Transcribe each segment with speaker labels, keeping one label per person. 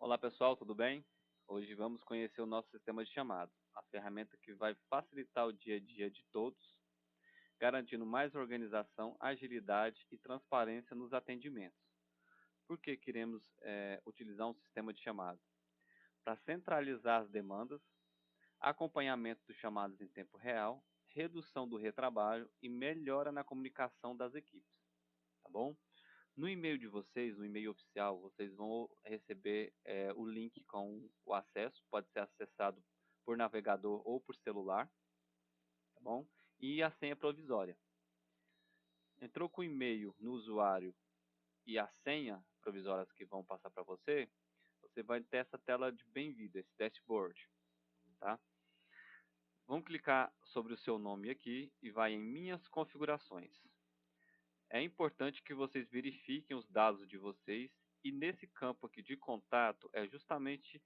Speaker 1: Olá pessoal, tudo bem? Hoje vamos conhecer o nosso sistema de chamado, a ferramenta que vai facilitar o dia a dia de todos, garantindo mais organização, agilidade e transparência nos atendimentos. Por que queremos utilizar um sistema de chamado? Para centralizar as demandas, acompanhamento dos chamados em tempo real, redução do retrabalho e melhora na comunicação das equipes, tá bom? No e-mail de vocês, no e-mail oficial, vocês vão receber o link com o acesso, pode ser acessado por navegador ou por celular, tá bom? E a senha provisória. Entrou com o e-mail no usuário e a senha provisórias que vão passar para você, você vai ter essa tela de bem-vindo, esse dashboard, tá? Vamos clicar sobre o seu nome aqui e vai em minhas configurações. É importante que vocês verifiquem os dados de vocês e nesse campo aqui de contato é justamente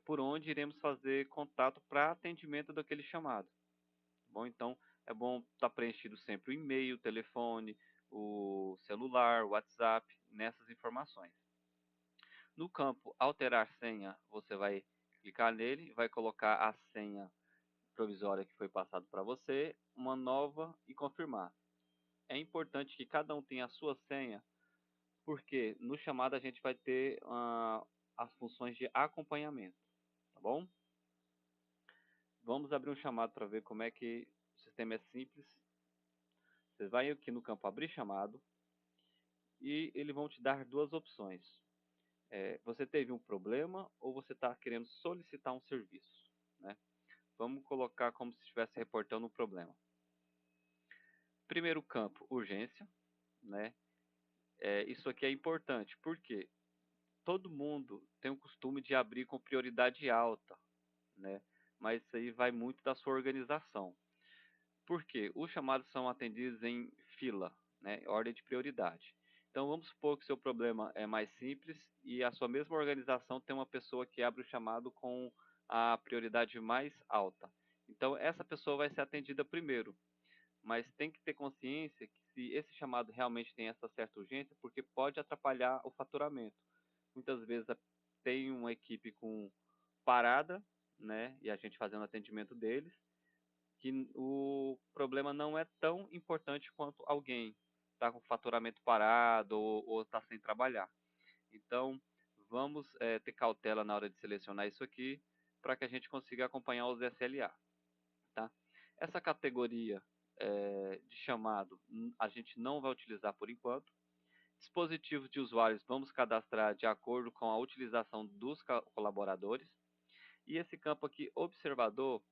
Speaker 1: por onde iremos fazer contato para atendimento daquele chamado. Bom, então é bom estar preenchido sempre o e-mail, o telefone, o celular, o WhatsApp, nessas informações. No campo alterar senha, você vai clicar nele, vai colocar a senha provisória que foi passado para você, uma nova e confirmar. É importante que cada um tenha a sua senha porque no chamado a gente vai ter as funções de acompanhamento, tá bom? Vamos abrir um chamado para ver como é que o sistema é simples. Você vai aqui no campo abrir chamado e eles vão te dar duas opções. Você teve um problema ou você está querendo solicitar um serviço, né? Vamos colocar como se estivesse reportando um problema. Primeiro campo, urgência, né? Isso aqui é importante, porque todo mundo tem o costume de abrir com prioridade alta, né? Mas isso aí vai muito da sua organização. Por quê? Os chamados são atendidos em fila, né? Ordem de prioridade. Então vamos supor que o seu problema é mais simples e a sua mesma organização tem uma pessoa que abre o chamado com a prioridade mais alta. Então essa pessoa vai ser atendida primeiro, mas tem que ter consciência que se esse chamado realmente tem essa certa urgência, porque pode atrapalhar o faturamento. Muitas vezes tem uma equipe com parada, né, e a gente fazendo atendimento deles, que o problema não é tão importante quanto alguém está com faturamento parado ou está sem trabalhar. Então, vamos ter cautela na hora de selecionar isso aqui para que a gente consiga acompanhar os SLA. Tá? Essa categoria de chamado a gente não vai utilizar por enquanto. Dispositivos de usuários vamos cadastrar de acordo com a utilização dos colaboradores. E esse campo aqui, observador,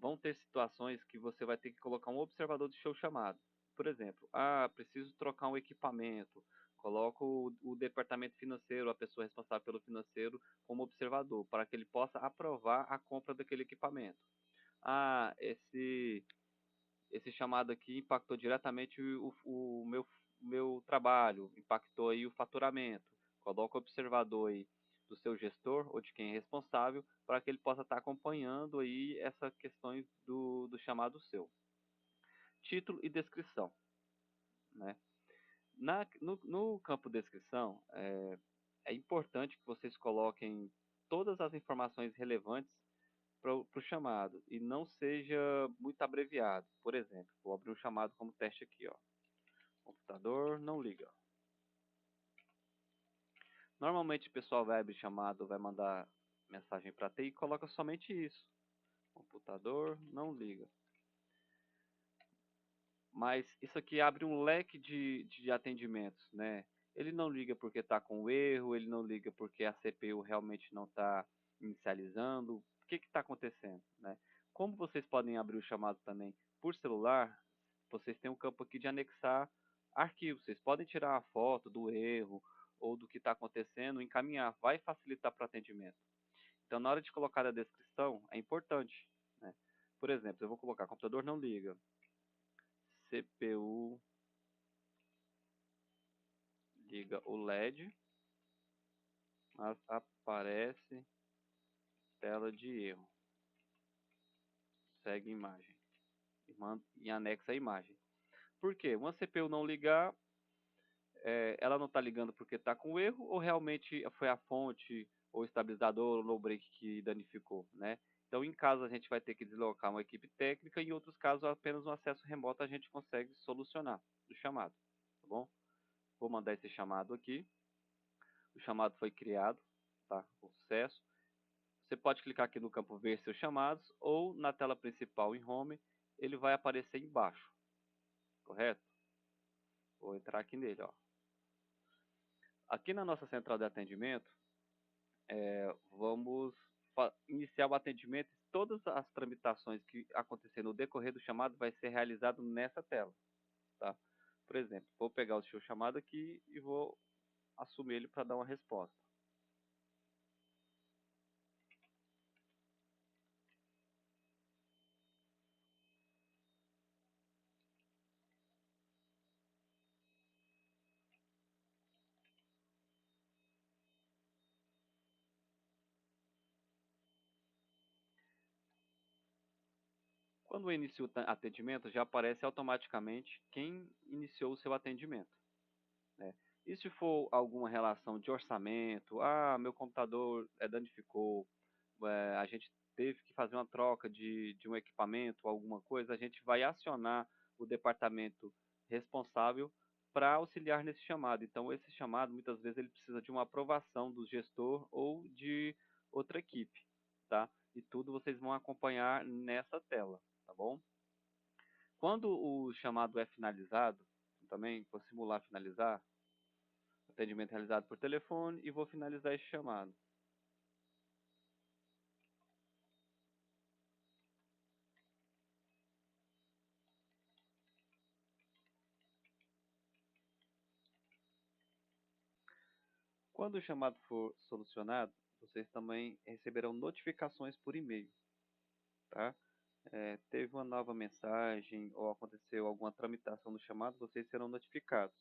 Speaker 1: vão ter situações que você vai ter que colocar um observador do seu chamado. Por exemplo, preciso trocar um equipamento. Coloco o departamento financeiro, a pessoa responsável pelo financeiro, como observador, para que ele possa aprovar a compra daquele equipamento. Esse chamado aqui impactou diretamente o meu trabalho, impactou aí o faturamento. Coloca o observador aí do seu gestor ou de quem é responsável para que ele possa estar acompanhando aí essas questões do chamado seu. Título e descrição, né? No campo descrição, é importante que vocês coloquem todas as informações relevantes para o chamado e não seja muito abreviado. Por exemplo, vou abrir um chamado como teste aqui, ó. Computador não liga. Normalmente o pessoal vai abrir chamado, vai mandar mensagem para TI e coloca somente isso. Computador não liga. Mas isso aqui abre um leque de atendimentos, né? Ele não liga porque está com erro, ele não liga porque a CPU realmente não está inicializando. O que está acontecendo, né? Como vocês podem abrir o chamado também por celular, vocês têm um campo aqui de anexar arquivos. Vocês podem tirar a foto do erro ou do que está acontecendo, encaminhar. Vai facilitar para o atendimento. Então, na hora de colocar a descrição, é importante, né? Por exemplo, eu vou colocar computador não liga. CPU liga o LED, mas aparece tela de erro. Segue imagem e anexa a imagem. Por quê? Uma CPU não ligar, ela não está ligando porque está com erro ou realmente foi a fonte ou estabilizador ou no break que danificou, né? Então, em caso a gente vai ter que deslocar uma equipe técnica, em outros casos apenas um acesso remoto a gente consegue solucionar o chamado, tá bom? Vou mandar esse chamado aqui. O chamado foi criado, tá? Com sucesso. Você pode clicar aqui no campo ver seus chamados ou na tela principal em home, ele vai aparecer embaixo, correto? Vou entrar aqui nele, ó. Aqui na nossa central de atendimento, vamos iniciar o atendimento. Todas as tramitações que acontecer no decorrer do chamado vai ser realizado nessa tela, tá? Por exemplo, vou pegar o seu chamado aqui e vou assumir ele para dar uma resposta. Quando eu inicio o atendimento, já aparece automaticamente quem iniciou o seu atendimento, né? E se for alguma relação de orçamento, meu computador danificou, a gente teve que fazer uma troca de um equipamento, alguma coisa, a gente vai acionar o departamento responsável para auxiliar nesse chamado. Então, esse chamado, muitas vezes, ele precisa de uma aprovação do gestor ou de outra equipe, tá? E tudo vocês vão acompanhar nessa tela, tá bom? Quando o chamado é finalizado, também vou simular finalizar, atendimento realizado por telefone e vou finalizar esse chamado. Quando o chamado for solucionado, vocês também receberão notificações por e-mail, tá? Teve uma nova mensagem ou aconteceu alguma tramitação no chamado, vocês serão notificados.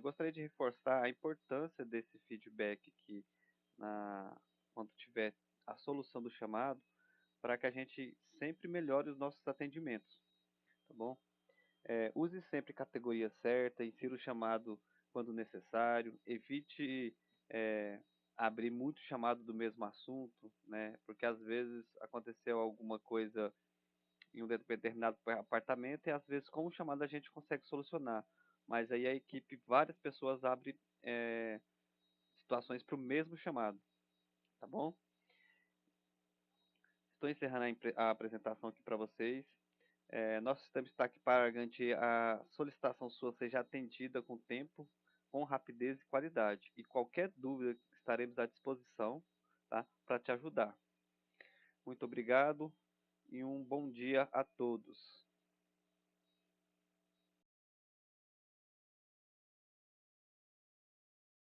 Speaker 1: Gostaria de reforçar a importância desse feedback aqui quando tiver a solução do chamado, para que a gente sempre melhore os nossos atendimentos, tá bom? Use sempre categoria certa, insira o chamado quando necessário, evite abrir muito chamado do mesmo assunto, né? Porque às vezes aconteceu alguma coisa em um determinado apartamento e às vezes com o chamado a gente consegue solucionar. Mas aí a equipe, várias pessoas abrem situações para o mesmo chamado, tá bom? Estou encerrando a apresentação aqui para vocês. Nosso sistema está aqui para garantir a solicitação sua seja atendida com tempo, com rapidez e qualidade. E qualquer dúvida estaremos à disposição, tá, para te ajudar. Muito obrigado e um bom dia a todos.